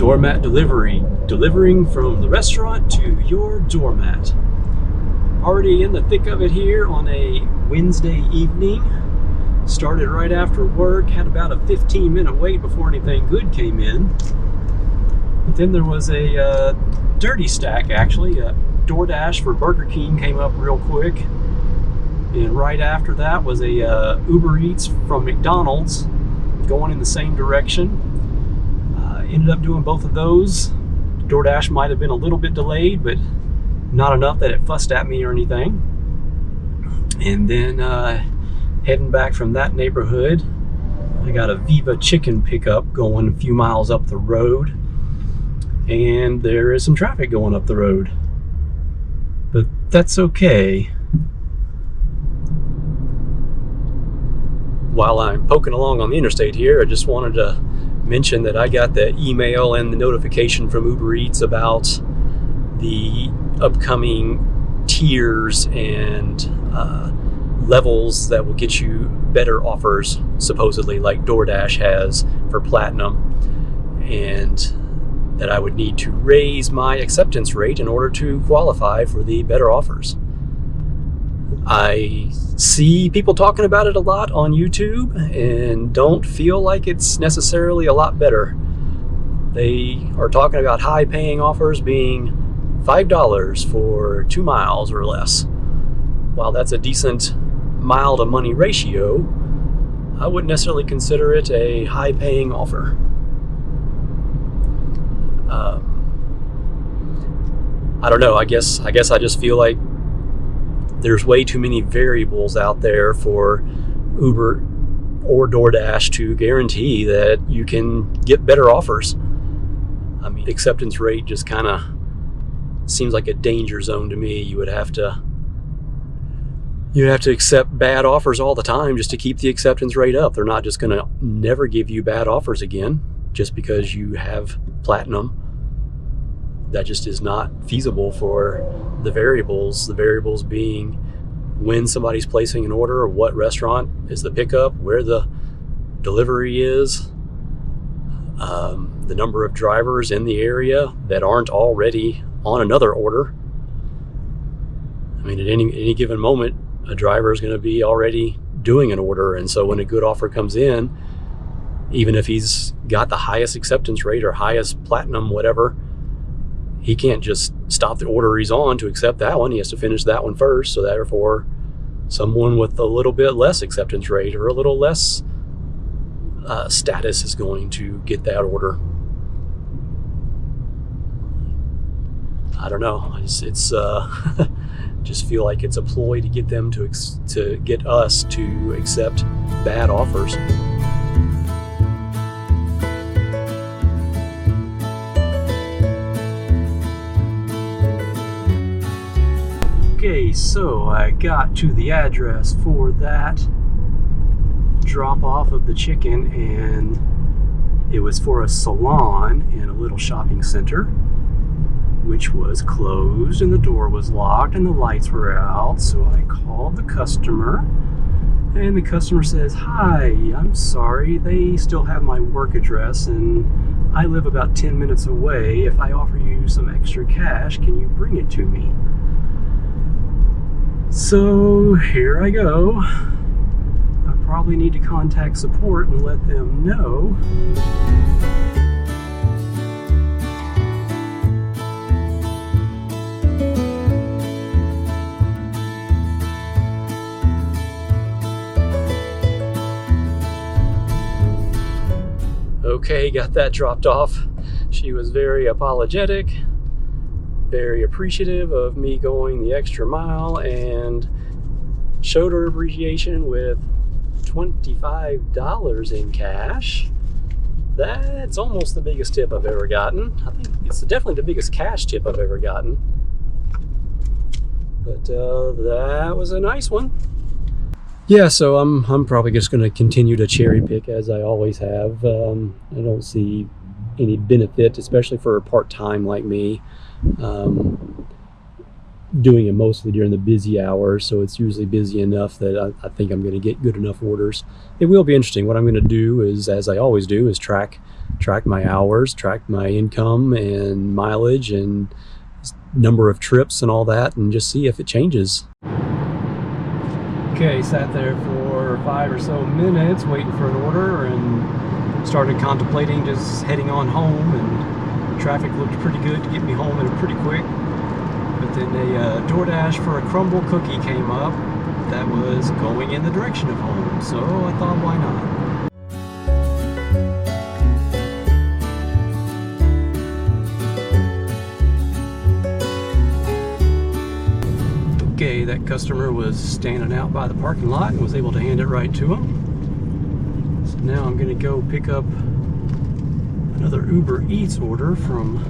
DoorMattDelivery, delivering from the restaurant to your doormat. Already in the thick of it here on a Wednesday evening. Started right after work, had about a 15-minute wait before anything good came in. But then there was a dirty stack, actually. A DoorDash for Burger King came up real quick. And right after that was a Uber Eats from McDonald's going in the same direction. Ended up doing both of those. DoorDash might have been a little bit delayed, but not enough that it fussed at me or anything. And then heading back from that neighborhood, I got a Viva chicken pickup going a few miles up the road. And there is some traffic going up the road. But that's okay. While I'm poking along on the interstate here, I just wanted to mention that I got the email and the notification from Uber Eats about the upcoming tiers and levels that will get you better offers, supposedly, like DoorDash has for Platinum, and that I would need to raise my acceptance rate in order to qualify for the better offers. I see people talking about it a lot on YouTube and don't feel like it's necessarily a lot better. They are talking about high paying offers being $5 for 2 miles or less. While that's a decent mile to money ratio, I wouldn't necessarily consider it a high paying offer. I don't know, I guess I just feel like there's way too many variables out there for Uber or DoorDash to guarantee that you can get better offers. I mean, acceptance rate just kind of seems like a danger zone to me. You'd have to accept bad offers all the time just to keep the acceptance rate up. They're not just going to never give you bad offers again just because you have Platinum. That just is not feasible for the variables being when somebody's placing an order, what restaurant is the pickup, where the delivery is, the number of drivers in the area that aren't already on another order. I mean, at any given moment, a driver is going to be already doing an order, and so when a good offer comes in, even if he's got the highest acceptance rate or highest Platinum, whatever, he can't just stop the order he's on to accept that one. He has to finish that one first. So therefore, someone with a little bit less acceptance rate or a little less status is going to get that order. I don't know. It's just feel like it's a ploy to get them to get us to accept bad offers. Okay, so I got to the address for that drop off of the chicken, and it was for a salon in a little shopping center, which was closed, and the door was locked and the lights were out. So I called the customer, and the customer says, "Hi, I'm sorry, they still have my work address and I live about 10 minutes away. If I offer you some extra cash, can you bring it to me?" So here I go. I probably need to contact support and let them know. Okay, got that dropped off. She was very apologetic, very appreciative of me going the extra mile, and showed her appreciation with $25 in cash. That's almost the biggest tip I've ever gotten. I think it's definitely the biggest cash tip I've ever gotten. But that was a nice one. Yeah, so I'm probably just going to continue to cherry pick as I always have. I don't see any benefit, especially for a part-time like me. doing it mostly during the busy hours, so it's usually busy enough that I think I'm going to get good enough orders. It will be interesting. What I'm going to do is, as I always do, is track my hours, track my income and mileage and number of trips and all that, and just see if it changes. Okay, sat there for 5 or so minutes waiting for an order and started contemplating just heading on home, and traffic looked pretty good to get me home and pretty quick. But then a DoorDash for a crumble cookie came up that was going in the direction of home, so I thought, why not? Okay, that customer was standing out by the parking lot and was able to hand it right to him. So now I'm going to go pick up another Uber Eats order from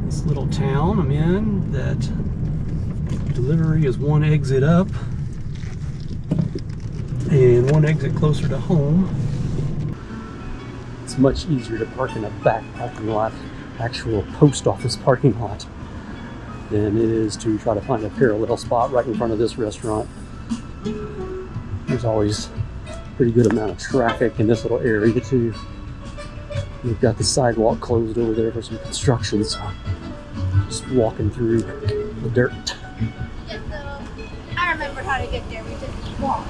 this little town I'm in. That delivery is one exit up and one exit closer to home. It's much easier to park in a back parking lot, actual post office parking lot, than it is to try to find a parallel spot right in front of this restaurant. There's always a pretty good amount of traffic in this little area too. We've got the sidewalk closed over there for some construction, so just walking through the dirt. Yeah, so I remember how to get there. We just walked.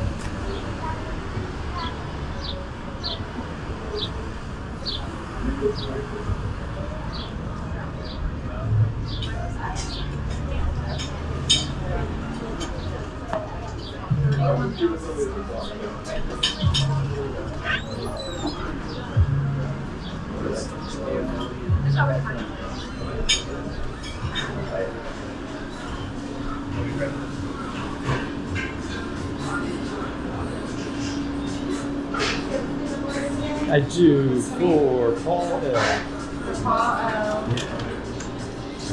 I do for Paul L. Yeah.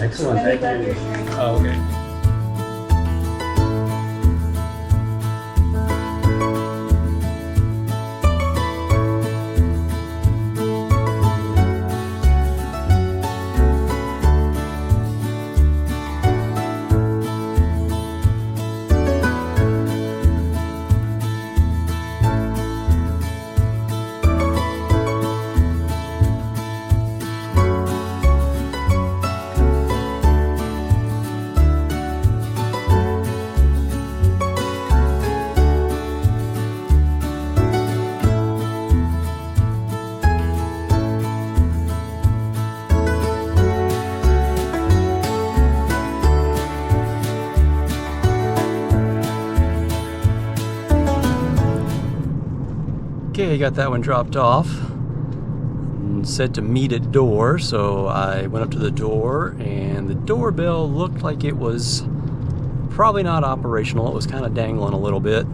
Excellent, thank you. Oh, okay. Okay, got that one dropped off and said to meet at door, so I went up to the door and the doorbell looked like it was probably not operational. It was kind of dangling a little bit.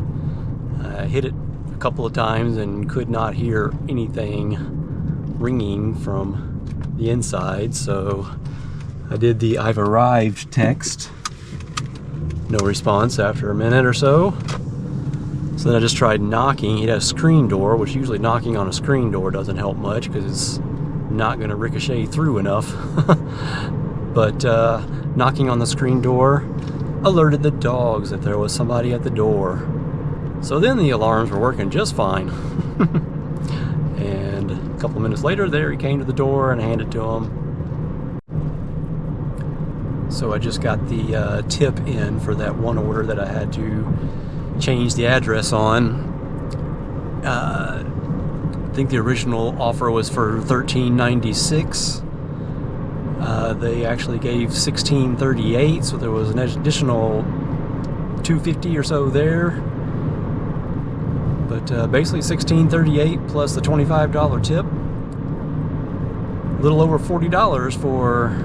I hit it a couple of times and could not hear anything ringing from the inside, so I did the "I've arrived" text. No response after a minute or so. So then I just tried knocking. He had a screen door, which usually knocking on a screen door doesn't help much because it's not going to ricochet through enough. But knocking on the screen door alerted the dogs that there was somebody at the door. So then the alarms were working just fine. And a couple of minutes later, there he came to the door and I handed it to him. So I just got the tip in for that one order that I had to change the address on. I think the original offer was for $13.96. They actually gave $16.38, so there was an additional $2.50 or so there. But basically $16.38 plus the $25 tip. A little over $40 for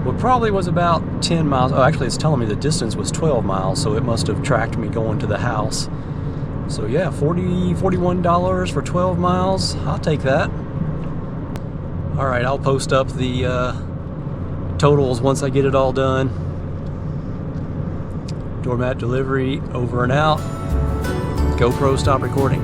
what probably was about 10 miles. Oh, actually it's telling me the distance was 12 miles, so it must have tracked me going to the house. So yeah, $41 for 12 miles. I'll take that. All right, I'll post up the totals once I get it all done. DoorMattDelivery over and out. GoPro, stop recording.